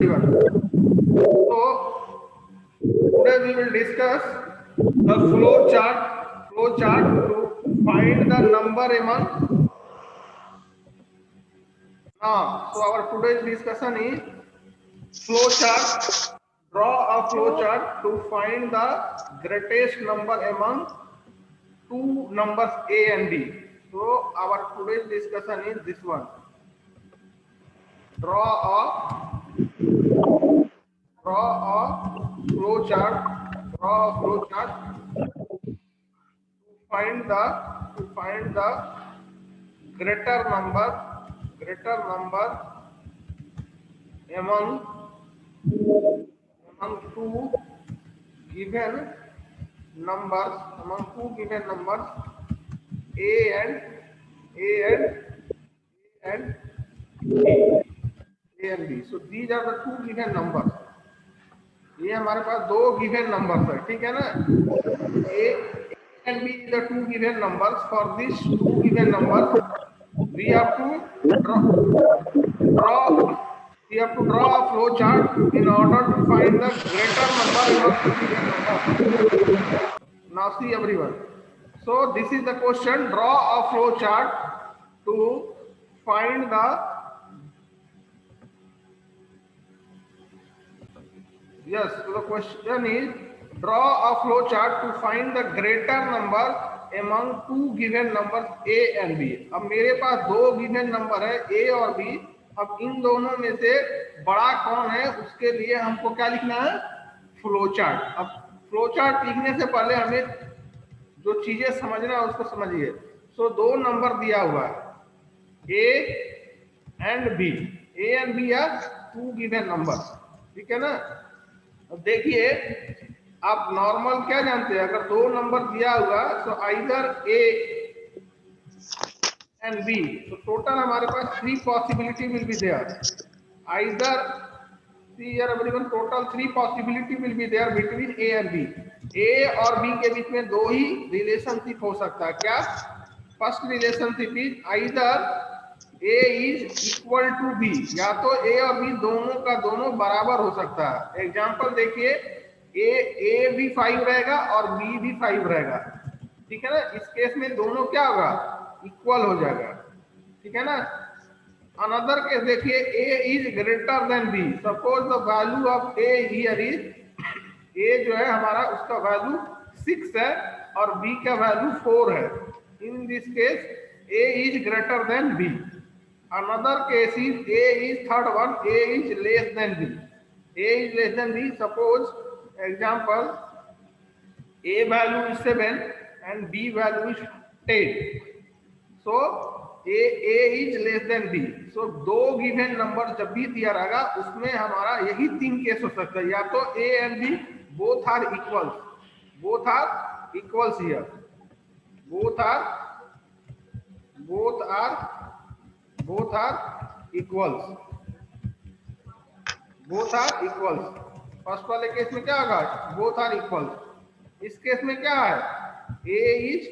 So today we will discuss the flow chart to find the number among. Now, so our today's discussion is flow chart. Draw a flow chart to find the greatest number among two numbers A and B. So our today's discussion is this one. Draw a flow chart. To find the greater number among two given numbers A and B. So these are the two given numbers. ये हमारे पास दो given numbers है, ठीक है ना. A and B is the two given numbers. For these two given numbers, we have to draw a flow chart in order to find the greater number among two given numbers. Now see everyone. So this is the question. Draw a flow chart to find the so the question is draw a flow chart to find the greater number among two given numbers A and B. अब मेरे पास दो given number है A और B. अब इन दोनों में से बड़ा कौन है उसके लिए हमको क्या लिखना है, फ्लो चार्ट. अब फ्लो चार्ट लिखने से पहले हमें जो चीजें समझना है उसको समझिए. सो दो नंबर दिया हुआ है A and B. A and B are two given number, ठीक है ना. अब देखिए आप नॉर्मल क्या जानते हैं, अगर दो नंबर दिया हुआ तो आइदर A एंड B, तो टोटल हमारे पास three possibility will be there. Either see here everyone, total three possibility will be there between A and B. A और B के बीच में दो ही रिलेशनशिप हो सकता है. क्या? First relationship is either A is equal to B, या तो A और B दोनों का दोनों बराबर हो सकता है. एग्जांपल देखिए, A भी 5 रहेगा और B भी 5 रहेगा, ठीक है ना. इस केस में दोनों क्या होगा, इक्वल हो जाएगा, ठीक है ना. अनदर केस देखिए, A is greater than B. Suppose the value of A here is, A जो है हमारा उसका वैल्यू 6 है और B का वैल्यू 4 है. In this case A is greater than B. Another case is A is third one, A is less than B. A is less than B. Suppose example, A value is 7 and B value is 10. So A is less than B. So दो given number जब भी दिया रहेगा उसमें हमारा यही तीन case हो सकता है. या तो A and B both are equals here. Both are equals. First वाले केस में क्या होगा, बोथ आर इक्वल. इस केस में क्या है, A is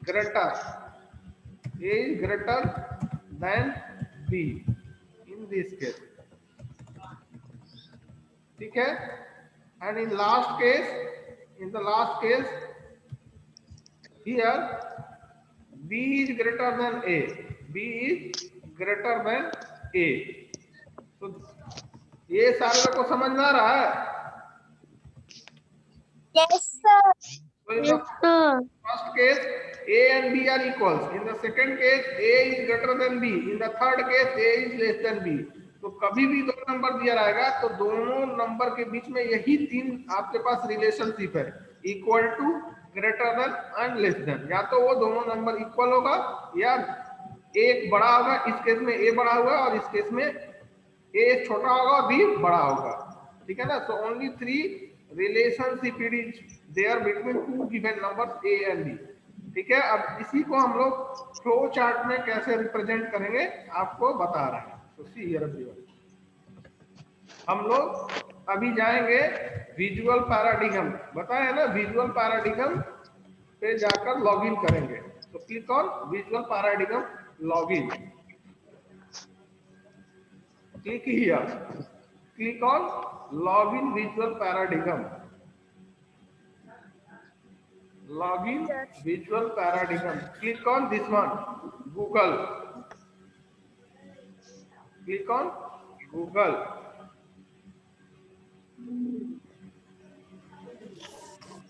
greater than B in this case, ठीक है. and in the last case here B is greater than A. तो ये सारे लोग को समझ में आ रहा है? Yes, sir. So in the first case A and B are equals. In the second case A is greater than B. In the third case A is less than B. तो कभी भी दो नंबर दिया रहेगा तो दोनों number के बीच में यही तीन आपके पास रिलेशनशिप है, equal to, greater than and less than. या तो वो दोनों नंबर इक्वल होगा या एक बड़ा होगा. इस केस में A बड़ा हुआ और इस केस में A छोटा होगा और B बड़ा होगा, ठीक है ना. So only three relationship is there between two given numbers A and B, ठीक है. अब इसी को हम लोग फ्लो चार्ट में कैसे रिप्रेजेंट करेंगे आपको बता रहे हैं. तो सी हियर एवरीवन, हम लोग अभी जाएंगे विजुअल पैराडिगम. बताया ना, विजुअल पैराडिगम पे जाकर लॉगिन करेंगे. तो click on visual paradigm login. click here, click on login visual paradigm. Login visual paradigm. Click on this one, Google. Click on Google.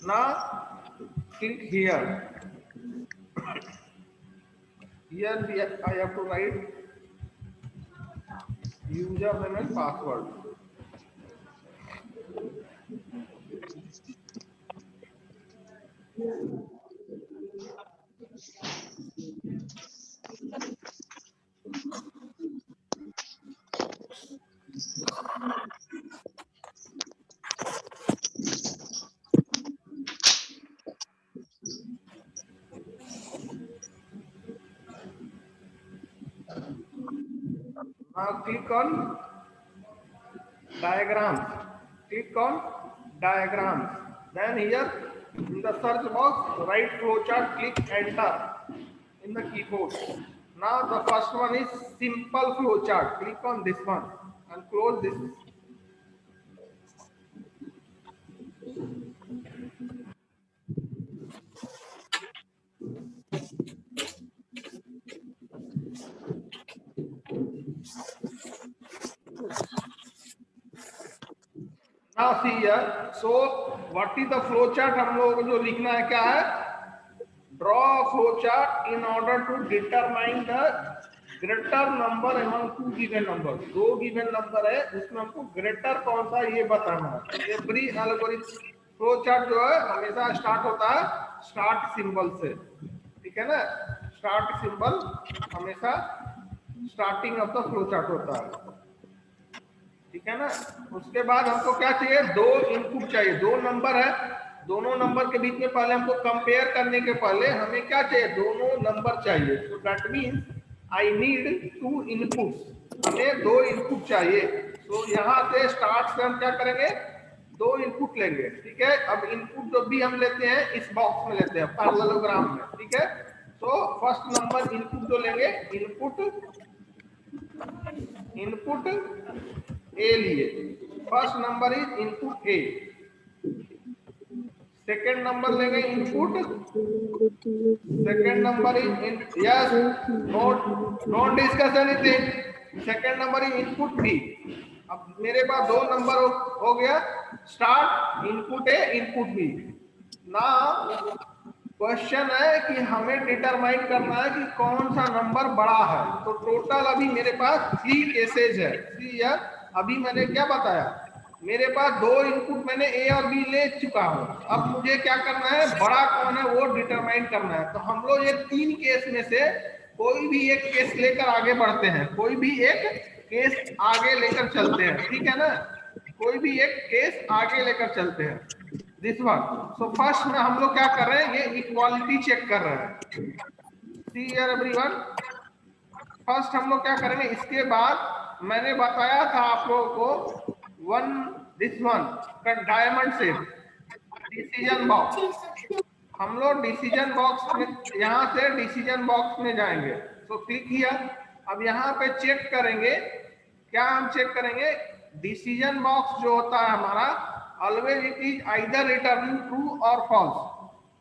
Now click here. Here I have to write username and password. Now click on diagrams. Click on diagrams. Then here in the search box, write flowchart, click enter in the keyboard. Now the first one is simple flowchart. Click on this one and close this. Now see here. So what is the flowchart? हम लोगों को जो लिखना है क्या है? Draw a flowchart in order to determine the greater number among two given numbers. दो given number है, उसमें हमको greater कौन सा ये बताना है. Every algorithm flowchart जो है हमेशा स्टार्ट होता है स्टार्ट सिंबल से, ठीक है ना. स्टार्ट सिंबल हमेशा स्टार्टिंग ऑफ द फ्लोचार्ट होता है, ठीक है ना. उसके बाद हमको क्या चाहिए? दो इनपुट चाहिए. दो नंबर है, दोनों नंबर के बीच में पहले हमको कंपेयर करने के पहले हमें क्या चाहिए? दोनों नंबर चाहिए. So that means I need to inputs. हमें दो इनपुट चाहिए. तो यहाँ से स्टार्ट से हम क्या करेंगे? दो इनपुट लेंगे, ठीक है. अब इनपुट जो भी हम लेते हैं इस बॉक्स में लेते हैं, पैरेललोग्राम में, ठीक है. तो फर्स्ट नंबर इनपुट जो लेंगे, इनपुट ए लिए. First number is input A. Second number लेंगे input, second number is yes, not discuss anything. Second number is input B. अब मेरे पास दो नंबर हो गया. Start input A, input B. ना क्वेश्चन है कि हमें डिटरमाइन करना है कि कौन सा नंबर बड़ा है. तो टोटल अभी मेरे पास 3 केसेज है. अभी मैंने क्या बताया? मेरे पास दो इनपुट मैंने ए और बी ले चुका हूं. अब मुझे क्या करना है? बड़ा कौन है वो डिटरमाइन करना है. तो हम लोग ये 3 केस में से कोई भी एक केस लेकर आगे बढ़ते हैं. कोई भी एक केस आगे लेकर चलते हैं, ठीक है ना. कोई भी एक केस आगे लेकर चलते हैं. This one. सो फर्स्ट में हम लोग क्या कर रहे हैं? ये इक्वालिटी चेक कर रहे हैं. See here everyone. फर्स्ट हम लोग क्या करेंगे? इसके बाद मैंने बताया था आप लोगों को this one diamond shape decision box. हम लोग डिसीजन बॉक्स में, यहाँ से डिसीजन बॉक्स में जाएंगे. सो क्लिक किया. अब यहाँ पे चेक करेंगे. क्या हम चेक करेंगे? डिसीजन बॉक्स जो होता है हमारा, always it is either returning true और फॉल्स.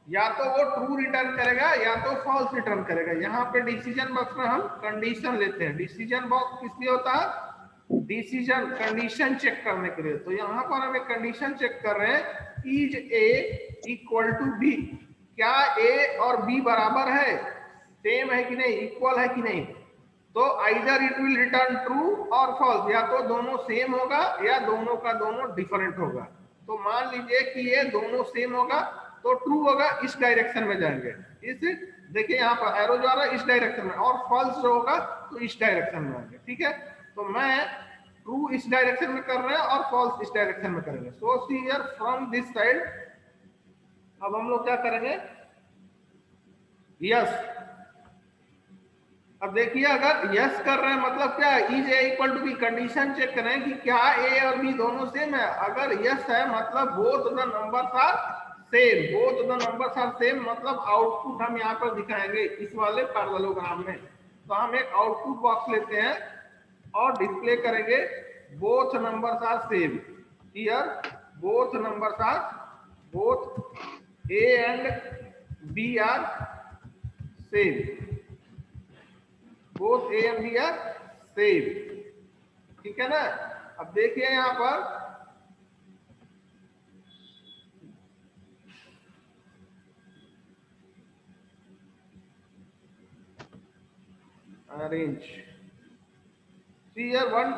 या तो वो ट्रू रिटर्न करेगा या तो फॉल्स रिटर्न करेगा. यहाँ पे डिसीजन बॉक्स में हम कंडीशन लेते हैं. डिसीजन बॉक्स किस लिए होता है? डिसीजन कंडीशन चेक करने के लिए. तो यहाँ पर हम एक कंडीशन चेक कर रहे हैं. Is A equal to B. क्या ए और बी बराबर है, सेम है कि नहीं, इक्वल है कि नहीं. तो either it will return true और फॉल्स. या तो दोनों सेम होगा या दोनों का दोनों डिफरेंट होगा. तो मान लीजिए कि ये दोनों सेम होगा तो ट्रू होगा, इस डायरेक्शन में जाएंगे. इस देखिए यहाँ पर एरो जा रहा है इस डायरेक्शन में, और फॉल्स जो होगा तो इस डायरेक्शन में आएंगे, ठीक है. तो मैं ट्रू इस डायरेक्शन में कर रहे हैं और फॉल्स इस डायरेक्शन में करेंगे. So see here from this side. अब हम लोग क्या करेंगे? यस. अब देखिए अगर यस कर रहे हैं मतलब क्या? Is A equal to B. Condition check करें कि क्या ए और बी दोनों सेम है. अगर यस है मतलब both the numbers are same. Both the numbers are same मतलब आउटपुट हम यहाँ पर दिखाएंगे इस वाले पैरेललोग्राम में. तो हम एक आउटपुट बॉक्स लेते हैं. और डिस्प्ले करेंगे both numbers are same. Here both numbers are, both A and B are same, both A and B are same. ठीक है ना। अब देखिए यहां पर arrange, see here one,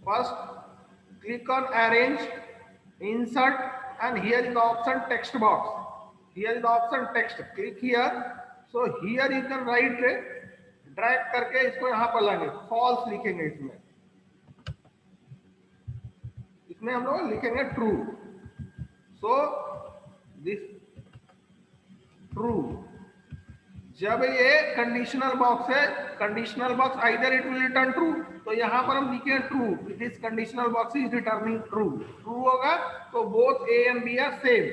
first click on arrange, insert, and here is the option text box, here is the option text, click here, so here you can write, drag करके इसको यहां पर लाएंगे, फॉल्स लिखेंगे, इसमें हम लोग लिखेंगे ट्रू, सो दिस ट्रू। जब ये कंडीशनल बॉक्स है, conditional box either it will return true, तो यहां पर हम लिखे true, this conditional box is returning true. True होगा तो both A and B are same.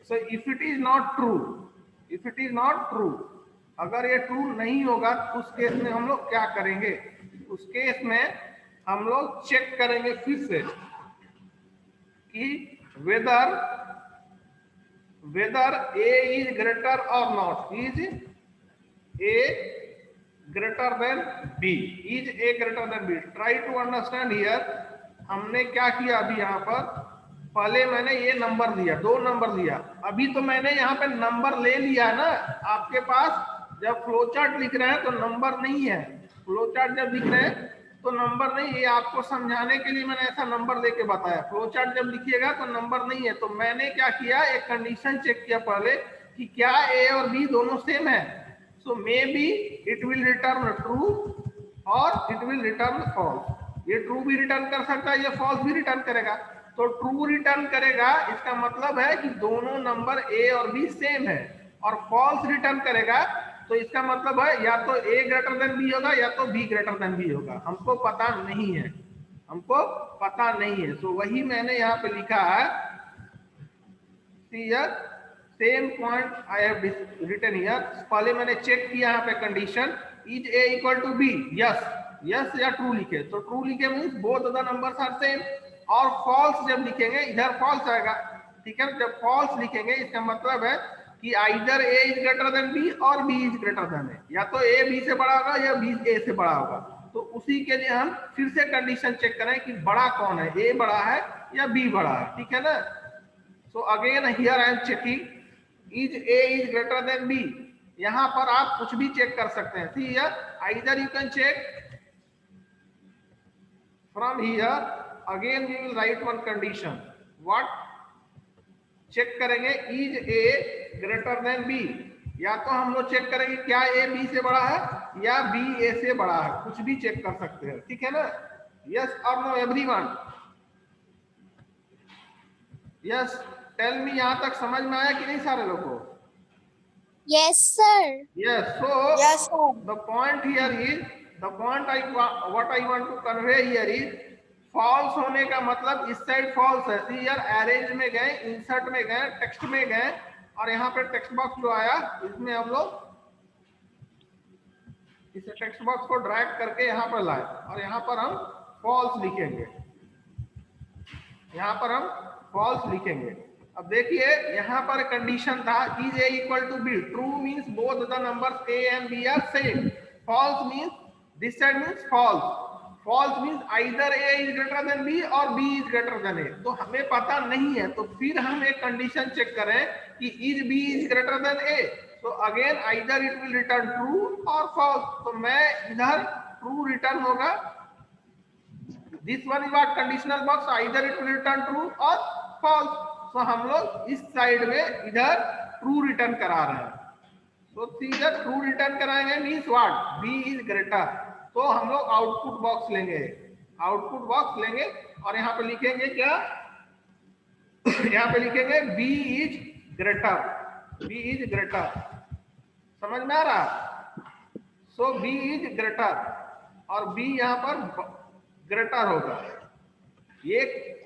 So if it is not true, if it is not true, अगर ये true नहीं होगा तो उस केस में हम लोग क्या करेंगे, उस केस में हम लोग चेक करेंगे फिर से कि वेदर ए इज ग्रेटर और not, is A greater than B, is A greater than B, try to understand here। हमने क्या किया अभी यहाँ पर, पहले मैंने ये नंबर दिया, 2 नंबर दिया, अभी तो मैंने यहाँ पे नंबर ले लिया ना। आपके पास जब फ्लो चार्ट लिख रहे हैं तो नंबर नहीं है, फ्लो चार्ट जब लिख रहे हैं तो नंबर नहीं, ये आपको समझाने के लिए मैंने ऐसा नंबर देके बताया। फ्लो चार्ट जब लिखिएगा तो नंबर नहीं है। तो मैंने क्या किया, एक कंडीशन चेक किया पहले कि क्या ए और बी दोनों सेम है। So maybe it will return true or it will return false। ये true भी रिटर्न कर सकता है, ये false भी रिटर्न करेगा। तो true रिटर्न करेगा, इसका मतलब है कि दोनों नंबर A और B सेम है। और false रिटर्न करेगा तो इसका मतलब है या तो A ग्रेटर देन B होगा या तो B ग्रेटर देन B होगा। हमको पता नहीं है, हमको पता नहीं है। तो वही मैंने यहाँ पे लिखा है, see here same point I have written here. पहले मैंने चेक किया यहाँ पे condition, is A equal to B, yes yes या ट्रू लिखे, तो ट्रू लिखे means both the numbers are same. और फॉल्स जब लिखेंगे इधर फॉल्स आएगा। ठीक है, जब फॉल्स लिखेंगे इसका मतलब है कि either A is greater than B और B is greater than A, या तो ए बी से बड़ा होगा या बी ए से बड़ा होगा। तो उसी के लिए हम फिर से कंडीशन चेक करें कि बड़ा कौन है, ए बड़ा है या बी बड़ा है। ठीक है ना। So again here I am checking, is A is greater than B. यहां पर आप कुछ भी चेक कर सकते हैं। See here either you can check from here, again we will write one condition, what check करेंगे, is A greater than B. या तो हम लोग चेक करेंगे क्या ए बी से बड़ा है या बी ए से बड़ा है, कुछ भी चेक कर सकते हैं। ठीक है ना। यस और no everyone, yes tell me, यहां तक समझ में आया कि नहीं सारे लोगों को? Yes sir। Yes, so Yes sir। the point here is, the point what I want to convey here is, false होने का मतलब इस साइड false है। See here arrange में गए, insert में गए, text में गए, और यहाँ पे टेक्स्ट बॉक्स जो आया इसमें हम लोग इस टेक्स्ट बॉक्स को ड्रैग करके यहाँ पर लाए और यहाँ पर हम false लिखेंगे, यहाँ पर हम false लिखेंगे। अब देखिए यहाँ पर कंडीशन था is A equal to B, true means both the numbers A and B are same, false means this side means false, false means either A is greater than B और B is greater than A. तो हमें पता नहीं है, तो फिर हम एक कंडीशन चेक करें कि is B is greater than A. तो again either it will return true और फॉल्स। तो मैं इधर ट्रू रिटर्न होगा, this one is what conditional box, either it will return true और फॉल्स। तो हम लोग इस साइड में इधर ट्रू रिटर्न करा रहे हैं। तो इधर ट्रू रिटर्न कराएंगे means what, B is greater. तो हम लोग आउटपुट बॉक्स लेंगे, आउटपुट बॉक्स लेंगे और यहाँ पे लिखेंगे क्या, यहाँ पे लिखेंगे B is greater, B is greater. समझ में आ रहा? सो बी इज ग्रेटर और बी यहाँ पर ग्रेटर होगा। ये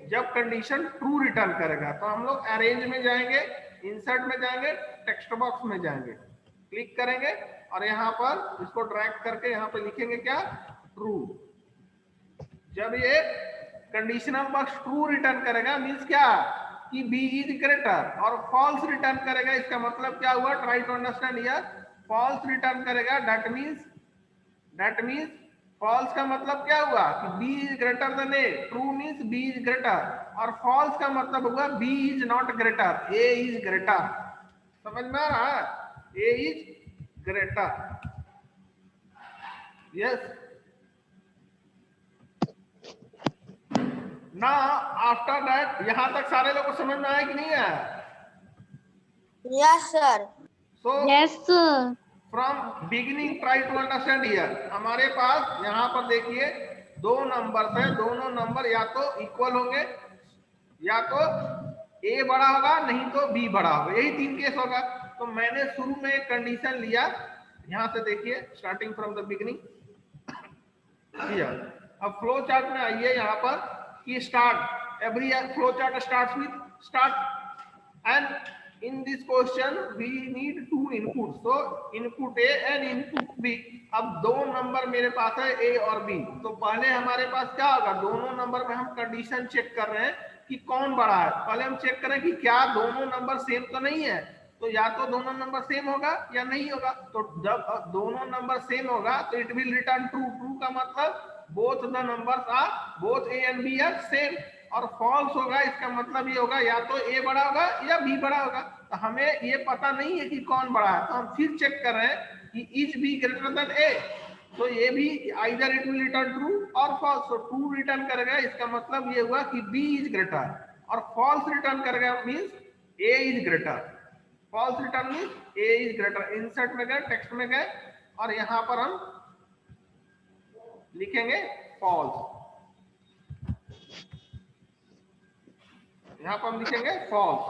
जब कंडीशन ट्रू रिटर्न करेगा तो हम लोग अरेंज में जाएंगे, इंसर्ट में जाएंगे, टेक्स्ट बॉक्स में जाएंगे, क्लिक करेंगे और यहाँ पर इसको ड्रैग करके यहाँ पे लिखेंगे क्या, ट्रू। जब ये कंडीशनल बॉक्स ट्रू रिटर्न करेगा मीन्स क्या कि बी इज ग्रेटर, और फॉल्स रिटर्न करेगा इसका मतलब क्या हुआ, try to understand here, false return करेगा दैट मीन्स फॉल्स का मतलब क्या हुआ कि B is greater than A, true means B is greater, और फॉल्स का मतलब हुआ B is not greater, A is greater. समझ में आ रहा है, ए इज ग्रेटर, यस। ना आफ्टर दैट, यहां तक सारे लोगों को समझ में आया कि नहीं आया? Yes, sir. So Yes, sir. From beginning try to understand here. हमारे पास यहाँ पर देखिए दो नंबर है, दोनों नंबर या तो इक्वल होंगे, या तो ए बड़ा होगा, नहीं तो बी बड़ा होगा, यही तीन केस होगा। तो मैंने शुरू में एक कंडीशन लिया, यहाँ से देखिए starting from the beginning here. अब फ्लो चार्ट में आइए यहाँ पर कि start, every flow chart starts with start, and in this question we need two inputs, so input A and input B। अब दो नंबर मेरे पास है A और B, तो पहले हमारे पास क्या होगा, दोनों नंबर में हम कंडीशन चेक कर रहे हैं कि कौन बड़ा है। पहले हम चेक करें कि क्या दोनों नंबर सेम तो नहीं है, तो या तो दोनों नंबर सेम होगा या नहीं होगा। तो जब दोनों नंबर सेम होगा तो it will return true. True का मतलब both the numbers are, both A and B are same. और फॉल्स होगा इसका मतलब ये होगा या तो ए बड़ा होगा या बी बड़ा होगा। तो हमें ये पता नहीं है कि कौन बड़ा है, तो हम फिर चेक कर रहे हैं कि is B greater than A, तो ये भी either it will return true और फॉल्स। तो ट्रू रिटर्न करेगा इसका मतलब ये हुआ कि बी इज ग्रेटर, और फॉल्स रिटर्न करेगा means A is greater. False return means A is greater. Insert में गए, टेक्स्ट में गए, और यहां पर हम लिखेंगे फॉल्स, यहाँ पर हम लिखेंगे false.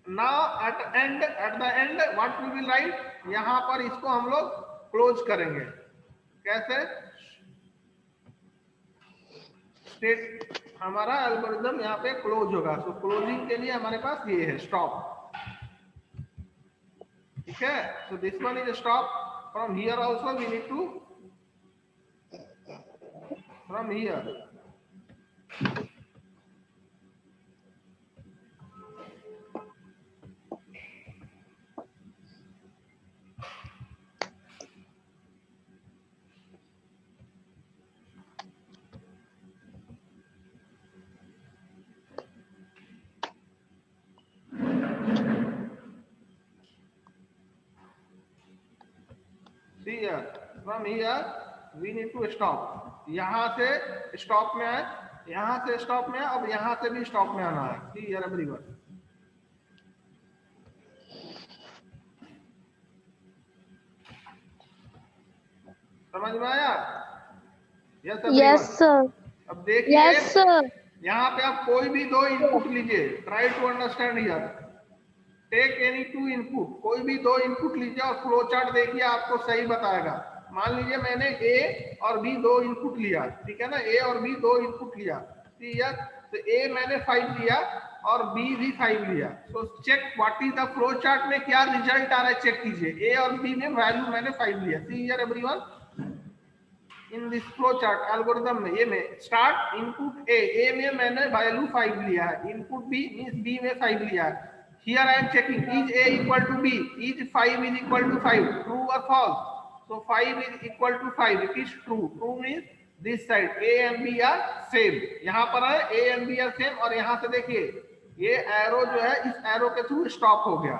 Now at the end what we will write, यहाँ पर इसको हम लोग क्लोज करेंगे। कैसे? स्टेट हमारा एल्गोरिथम यहाँ पे क्लोज होगा। तो क्लोजिंग के लिए हमारे पास ये है स्टॉप, ठीक है। So this one is stop. From here also we need to, from here from here we need to stop. यहां से स्टॉप में आए, यहां से स्टॉप में, अब यहां से भी स्टॉप में आना है। सी हियर एवरीवन, समझ में आया? Yes, sir. अब देखिए Yes, sir. यहाँ पे आप कोई भी दो इनपुट लीजिए, try to understand here, take any two input, कोई भी दो इनपुट लीजिए और फ्लो चार्ट देखिए, आपको सही बताएगा। मान लीजिए मैंने ए और बी दो इनपुट लिया, ठीक है ना, ए और बी दो इनपुट लिया, ठीक है। तो ए मैंने 5 लिया और बी भी 5 लिया। तो check what is the flow chart में क्या रिजल्ट आ रहा है, चेक कीजिए। ए और बी में वैल्यू मैंने 5 लिया। सी here everyone, in this flow chart algorithm में, ये में स्टार्ट इनपुट ए में मैंने वैल्यू 5 लिया है, इनपुट बी मींस बी में 5 लिया है। Here I am checking, is A equal to B, is 5 is equal to 5, true or false? So 5 is equal to 5, it is true. True means this side A and B are same. यहाँ पर है A and B are same, और यहाँ से देखिए ये arrow जो है इस एरो के थ्रू स्टॉप हो गया।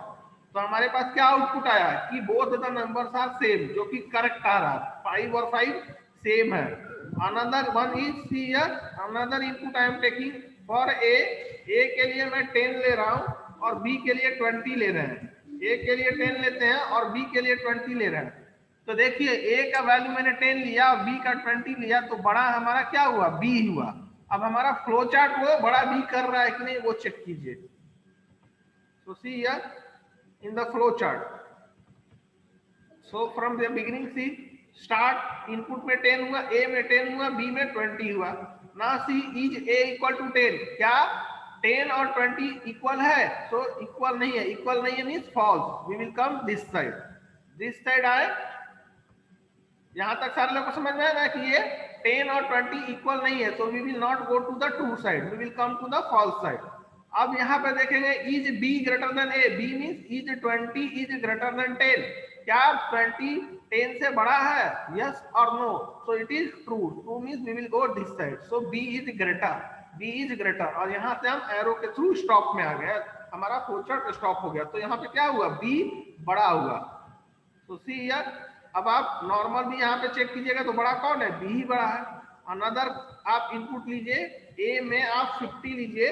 तो हमारे पास क्या आउटपुट आया कि both the numbers are same, जो कि करेक्ट आ रहा है, 5 और 5 सेम है। Another one is see here, another input I am taking for a के लिए मैं 10 ले रहा हूँ और बी के लिए 20 ले रहे हैं। ए के लिए 10 लेते हैं और बी के लिए 20 ले रहे हैं। तो देखिए ए का वैल्यू मैंने 10 लिया, बी का 20 लिया, तो बड़ा हमारा क्या हुआ, बी हुआ। अब हमारा फ्लो चार्ट वो बड़ा बी कर रहा है कि नहीं, वो चेक कीजिए। तो see here in the flow chart, so from the beginning see start, input में 10 हुआ, ए में 10 हुआ, बी में 20 हुआ। ना सी इज ए इक्वल टू 10, क्या 10 और 20 इक्वल है? तो इक्वल नहीं है, इक्वल नहीं है means false. We will come this side, this side आए। यहां तक सारे लोग को समझ में आया ना कि ये 10 और 20 इक्वल नहीं है, so we will not go to the true side, we will come to the false side. अब यहाँ पे देखेंगे is b greater than a, b means is 20 is greater than 10. क्या 20 10 से बड़ा है? yes or no? so it is true. True means we will go this side, so b is greater, b is greater. और यहाँ से हम arrow के through stop में आ गए, हमारा फ्लोचार्ट स्टॉप हो गया, तो यहाँ पे क्या हुआ? b बड़ा हुआ. तो सी हियर, अब आप नॉर्मल भी यहाँ पे चेक कीजिएगा तो बड़ा कौन है? बी ही बड़ा है. अनदर आप इनपुट लीजिए, ए में आप 50 लीजिए,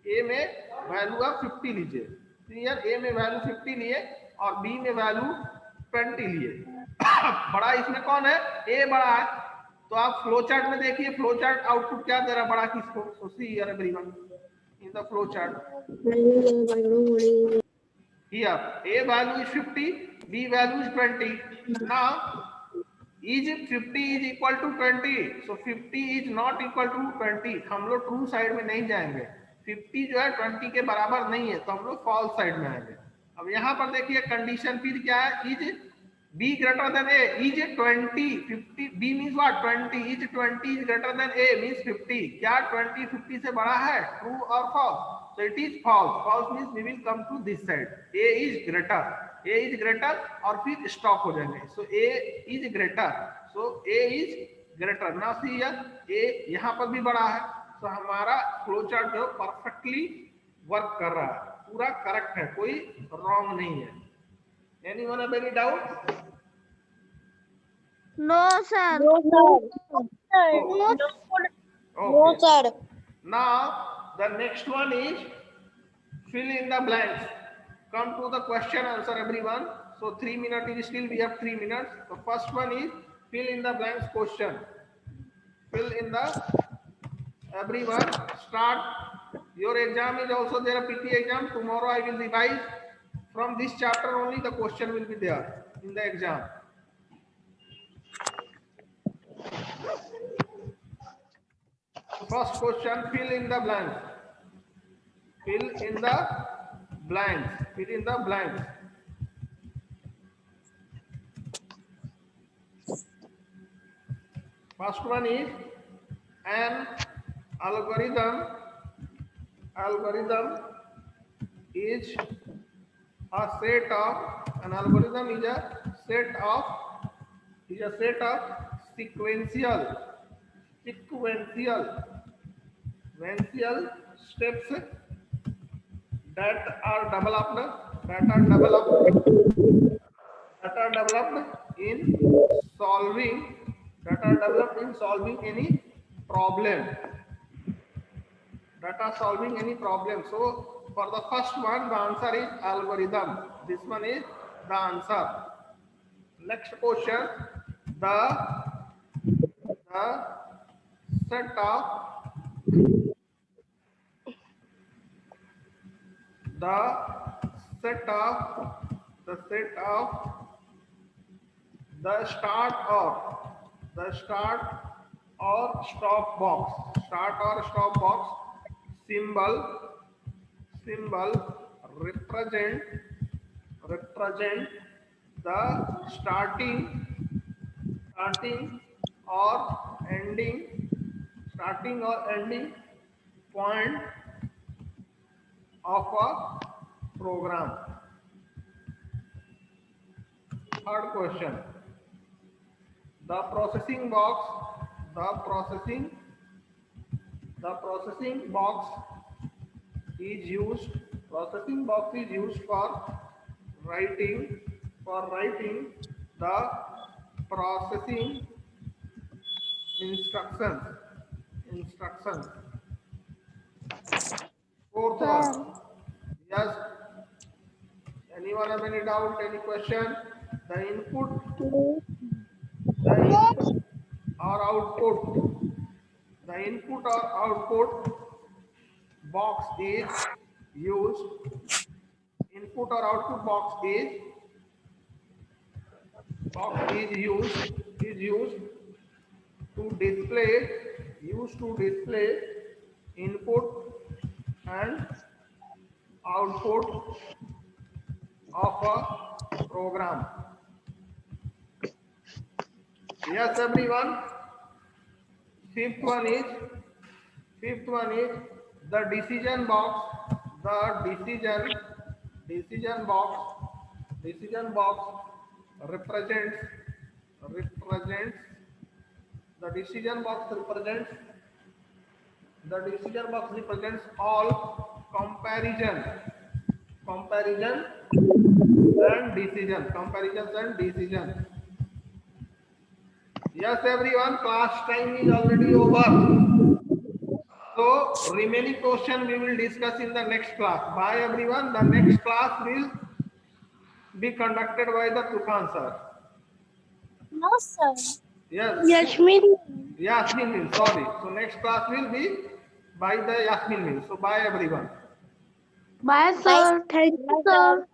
ए में वैल्यू आप 50 लीजिए. क्लियर? ए में वैल्यू 50 लिए और बी में वैल्यू 20 लिए. बड़ा इसमें कौन है? ए बड़ा है. तो आप फ्लो चार्ट में देखिए, फ्लो चार्ट आउटपुट क्या दे रहा है? बड़ा किसको? So see here everyone in the flow chart. Here a value is 50, b value is 20. Now is 50 is equal to 20, so 50 is not equal to 20. हम लोग ट्रू साइड में नहीं जाएंगे, 50 जो है 20 के बराबर नहीं है, तो हम लोग फॉल्स साइड में आएंगे. अब यहाँ पर देखिए कंडीशन फिर क्या है? Is b greater than a, is 20, 50, b means what? 20, is 20 is greater than a means 50. क्या 20 50 से बड़ा है? True or false? So it is false. False means we will come to this side. A is greater. A is greater और फिर stop हो जाएंगे. So A is greater. So A is greater. Now see here, A यहाँ पर भी बड़ा है. So हमारा फ्लो चार्ट जो परफेक्टली वर्क कर रहा है, पूरा करेक्ट है, कोई रॉन्ग नहीं है. Anyone have any doubt? No, sir. No, sir. Okay. No, sir. Now the next one is fill in the blanks. Come to the question answer everyone. So 3 minutes is still, we have 3 minutes. The first one is fill in the blanks question. Fill in the, everyone start. Your exam is also there, a PT exam. Tomorrow I will revise. From this chapter only the question will be there in the exam. First question, fill in the blanks. Fill in the blanks. Fill in the blanks. First one is an algorithm. Algorithm is a set of, an algorithm is a set of sequential steps that are developed in solving any problem. So for the first one, the answer is algorithm. This one is the answer. Next question, the set of the start or stop box symbol represent the starting or ending point of a program. Third question, the processing box is used for writing the processing instructions. Fourth one, yes, anyone have any doubt, any question? The input or output box is used to display input and output of a program. Yes, everyone. Fifth one is the decision box. The decision box represents the decision box represents all comparisons and decision. Yes, everyone, class time is already over. So remaining question we will discuss in the next class. Bye everyone. The next class will be conducted by the Tufan sir. No, sir. Yes. Yasmin. Yasmin will. Sorry. So next class will be by the Yasmin will. So bye everyone. Bye, sir. Thank you, sir.